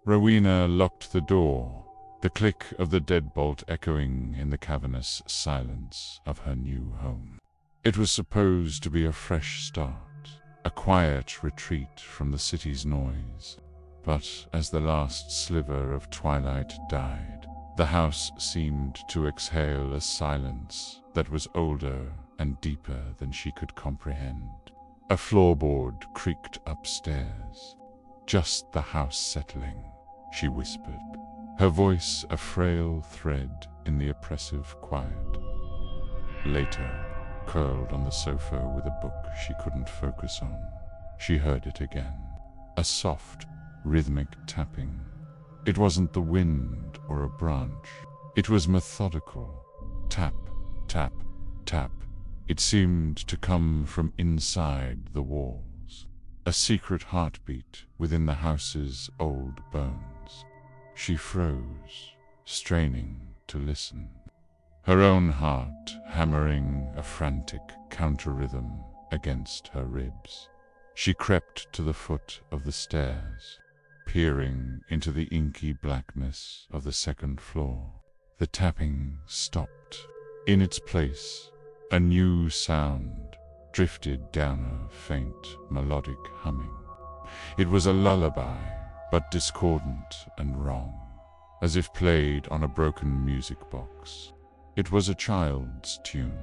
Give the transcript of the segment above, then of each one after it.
Rowena locked the door, the click of the deadbolt echoing in the cavernous silence of her new home. It was supposed to be a fresh start, a quiet retreat from the city's noise. But as the last sliver of twilight died, the house seemed to exhale a silence that was older and deeper than she could comprehend. A floorboard creaked upstairs. "Just the house settling," she whispered, her voice a frail thread in the oppressive quiet. Later, curled on the sofa with a book she couldn't focus on, she heard it again, a soft, rhythmic tapping. It wasn't the wind or a branch. It was methodical. Tap, tap, tap. It seemed to come from inside the walls, a secret heartbeat within the house's old bones. She froze, straining to listen, her own heart hammering a frantic counter-rhythm against her ribs. She crept to the foot of the stairs, peering into the inky blackness of the second floor. The tapping stopped. In its place, a new sound drifted down a faint, melodic humming. It was a lullaby, but discordant and wrong, as if played on a broken music box. It was a child's tune,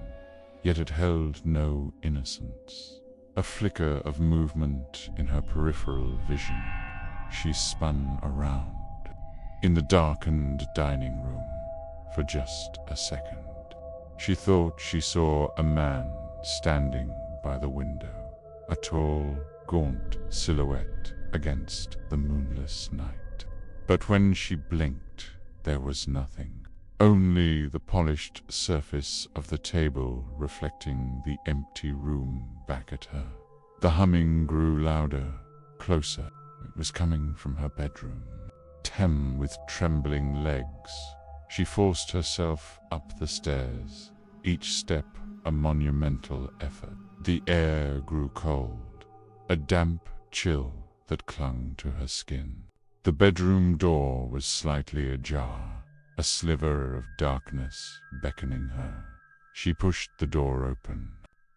yet it held no innocence. A flicker of movement in her peripheral vision. She spun around, in the darkened dining room, for just a second. She thought she saw a man standing by the window, a tall, gaunt silhouette against the moonless night. But when she blinked, there was nothing, only the polished surface of the table reflecting the empty room back at her. The humming grew louder, closer. It was coming from her bedroom. Tem with trembling legs, she forced herself up the stairs, each step a monumental effort. The air grew cold, a damp chill that clung to her skin. The bedroom door was slightly ajar, a sliver of darkness beckoning her. She pushed the door open.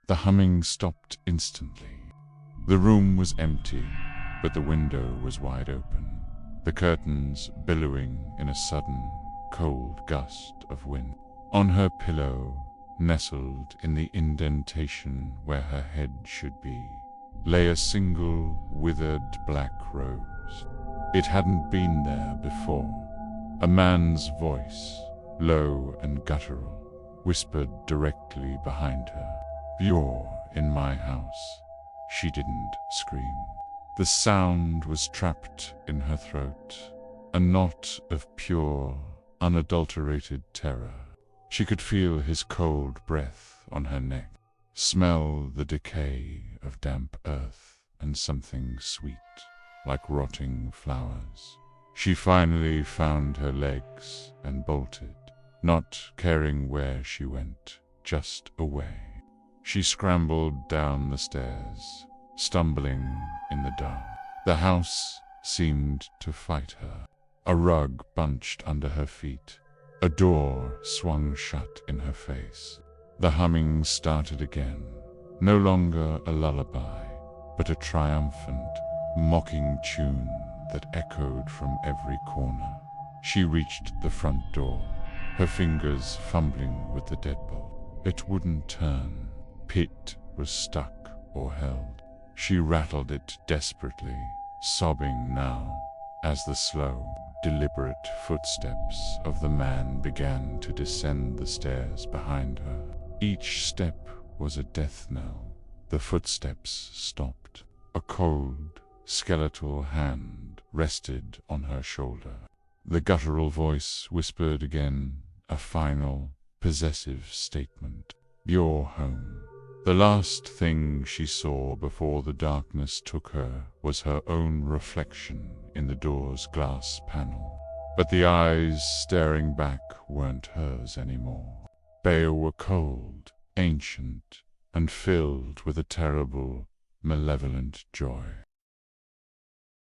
The humming stopped instantly. The room was empty, but the window was wide open, the curtains billowing in a sudden, cold gust of wind. On her pillow, nestled in the indentation where her head should be, lay a single withered black rose. It hadn't been there before. A man's voice, low and guttural, whispered directly behind her. "You're in my house." She didn't scream. The sound was trapped in her throat, a knot of pure, unadulterated terror. She could feel his cold breath on her neck, smell the decay of damp earth and something sweet, like rotting flowers. She finally found her legs and bolted, not caring where she went, just away. She scrambled down the stairs, stumbling in the dark. The house seemed to fight her. A rug bunched under her feet. A door swung shut in her face. The humming started again, no longer a lullaby, but a triumphant, mocking tune that echoed from every corner. She reached the front door, her fingers fumbling with the deadbolt. It wouldn't turn. It was stuck or held. She rattled it desperately, sobbing now, as the slow, deliberate footsteps of the man began to descend the stairs behind her. Each step was a death knell. The footsteps stopped. A cold, skeletal hand rested on her shoulder. The guttural voice whispered again, a final, possessive statement. "You're home." The last thing she saw before the darkness took her was her own reflection in the door's glass panel. But the eyes staring back weren't hers anymore. They were cold, ancient, and filled with a terrible, malevolent joy.